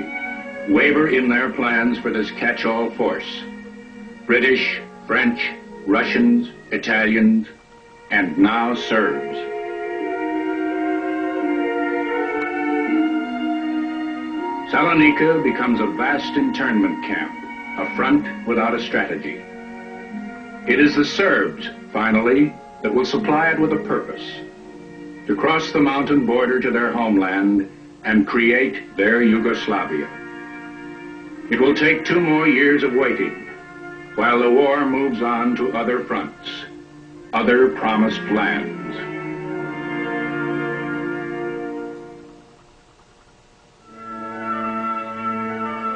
today waver in their plans for this catch-all force. British, French, Russians, Italians, and now Serbs. Salonika becomes a vast internment camp, a front without a strategy. It is the Serbs, finally, that will supply it with a purpose: to cross the mountain border to their homeland and create their Yugoslavia. It will take 2 more years of waiting, while the war moves on to other fronts, other promised lands.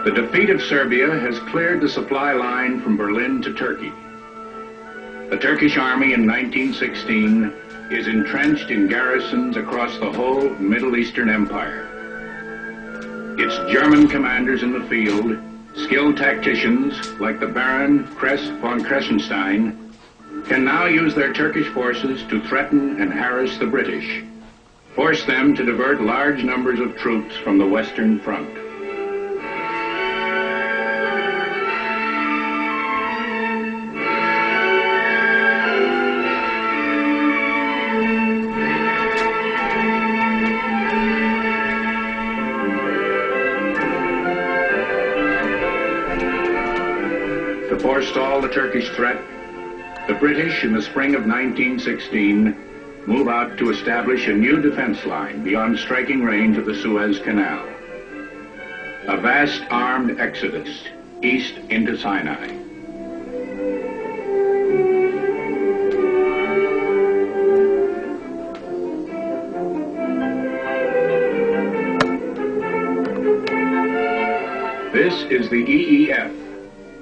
The defeat of Serbia has cleared the supply line from Berlin to Turkey. The Turkish army in 1916 is entrenched in garrisons across the whole Middle Eastern Empire. Its German commanders in the field, skilled tacticians like the Baron von Kressenstein, can now use their Turkish forces to threaten and harass the British, force them to divert large numbers of troops from the Western Front. To forestall the Turkish threat, the British in the spring of 1916 move out to establish a new defense line beyond striking range of the Suez Canal. A vast armed exodus east into Sinai. This is the EEF,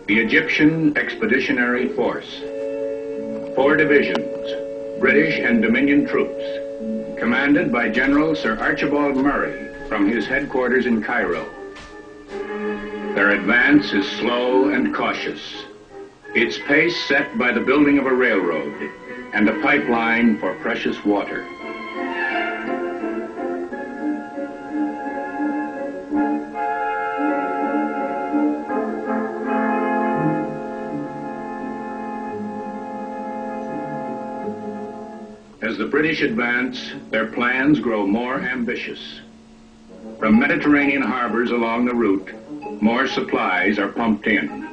the Egyptian Expeditionary Force. 4 divisions, British and Dominion troops, commanded by General Sir Archibald Murray from his headquarters in Cairo. Their advance is slow and cautious, its pace set by the building of a railroad and a pipeline for precious water. As the British advance, their plans grow more ambitious. From Mediterranean harbors along the route, more supplies are pumped in.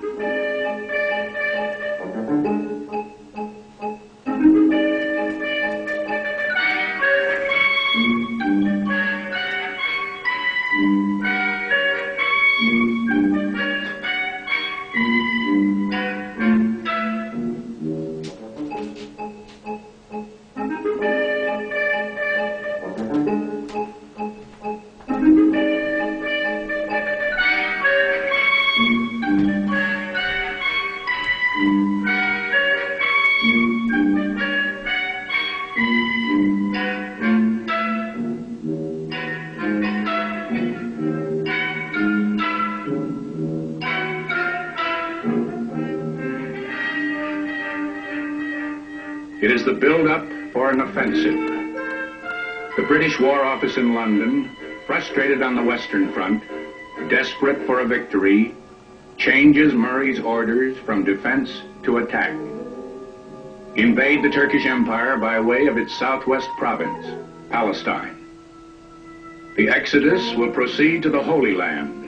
It is the build-up for an offensive. The British War Office in London, frustrated on the Western Front, desperate for a victory, changes Murray's orders from defense to attack. Invade the Turkish Empire by way of its southwest province, Palestine. The exodus will proceed to the Holy Land.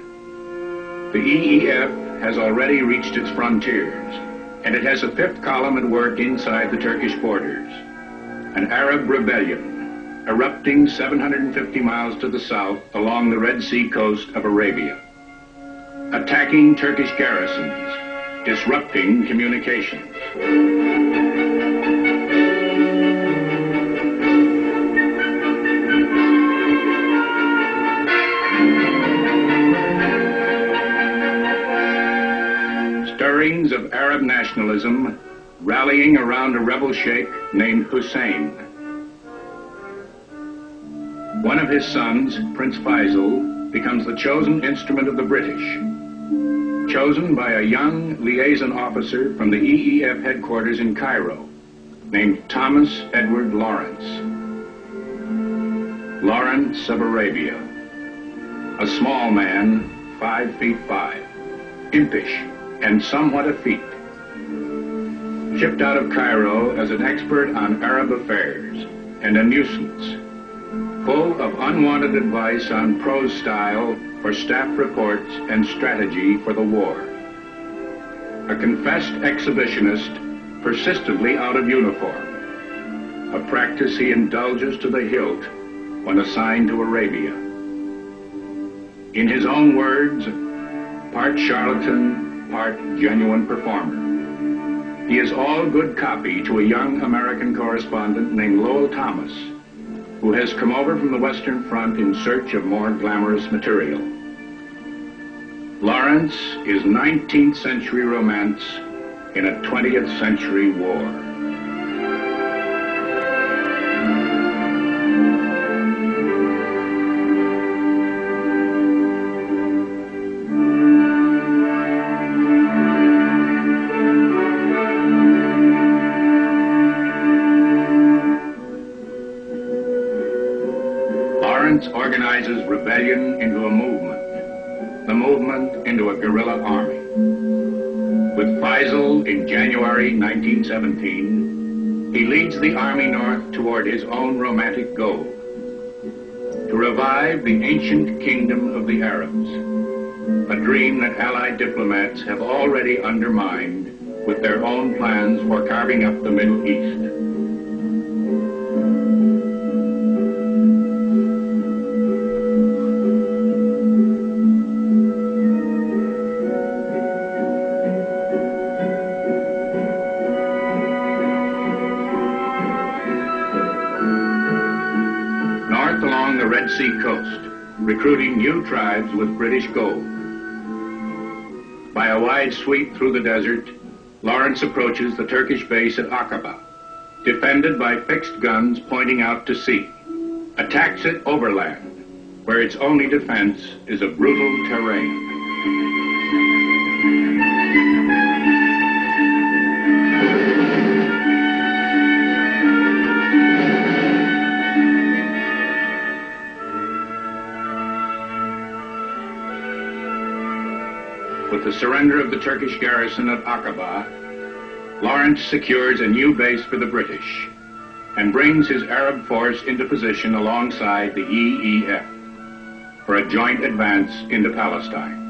The EEF has already reached its frontiers, and it has a 5th column at work inside the Turkish borders. An Arab rebellion erupting 750 miles to the south along the Red Sea coast of Arabia. Attacking Turkish garrisons, disrupting communications. Stirrings of Arab nationalism rallying around a rebel sheikh named Hussein. One of his sons, Prince Faisal, becomes the chosen instrument of the British, chosen by a young liaison officer from the EEF headquarters in Cairo, named Thomas Edward Lawrence. Lawrence of Arabia, a small man 5 feet 5, impish and somewhat effete. Shipped out of Cairo as an expert on Arab affairs and a nuisance, full of unwanted advice on prose style for staff reports and strategy for the war. A confessed exhibitionist, persistently out of uniform, a practice he indulges to the hilt when assigned to Arabia. In his own words, part charlatan, part genuine performer. He is all good copy to a young American correspondent named Lowell Thomas, who has come over from the Western Front in search of more glamorous material. Lawrence is 19th century romance in a 20th century war. Lawrence organizes rebellion into a movement, the movement into a guerrilla army. With Faisal in January 1917, he leads the army north toward his own romantic goal, to revive the ancient kingdom of the Arabs, a dream that Allied diplomats have already undermined with their own plans for carving up the Middle East. Along the Red Sea coast, recruiting new tribes with British gold. By a wide sweep through the desert, Lawrence approaches the Turkish base at Aqaba, defended by fixed guns pointing out to sea, attacks it overland, where its only defense is a brutal terrain. With the surrender of the Turkish garrison at Aqaba, Lawrence secures a new base for the British and brings his Arab force into position alongside the EEF for a joint advance into Palestine.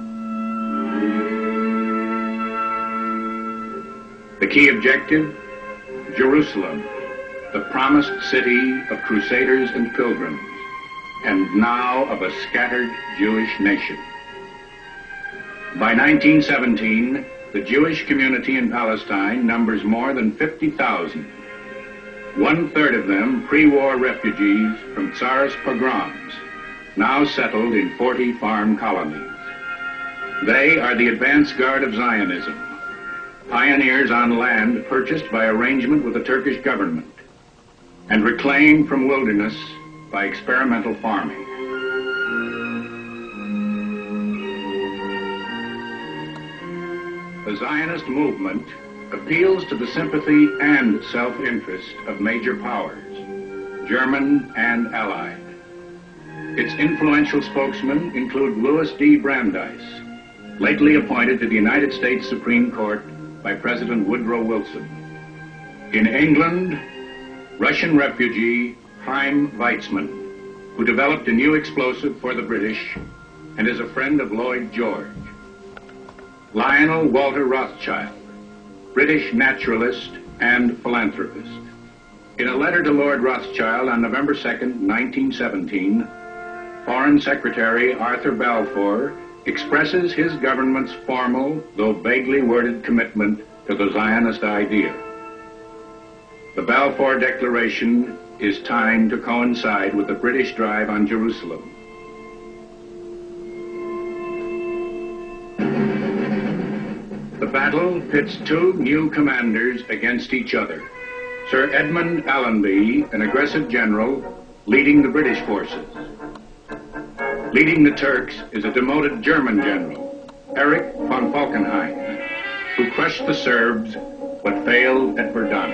The key objective, Jerusalem, the promised city of crusaders and pilgrims, and now of a scattered Jewish nation. By 1917, the Jewish community in Palestine numbers more than 50,000. 1/3 of them pre-war refugees from Tsarist pogroms, now settled in 40 farm colonies. They are the advance guard of Zionism, pioneers on land purchased by arrangement with the Turkish government and reclaimed from wilderness by experimental farming. The Zionist movement appeals to the sympathy and self-interest of major powers, German and Allied. Its influential spokesmen include Louis D. Brandeis, lately appointed to the United States Supreme Court by President Woodrow Wilson. In England, Russian refugee Chaim Weizmann, who developed a new explosive for the British and is a friend of Lloyd George. Lionel Walter Rothschild, British naturalist and philanthropist. In a letter to Lord Rothschild on November 2nd, 1917, Foreign Secretary Arthur Balfour expresses his government's formal, though vaguely worded commitment to the Zionist idea. The Balfour Declaration is timed to coincide with the British drive on Jerusalem. The battle pits two new commanders against each other. Sir Edmund Allenby, an aggressive general, leading the British forces. Leading the Turks is a demoted German general, Erich von Falkenhayn, who crushed the Serbs but failed at Verdun.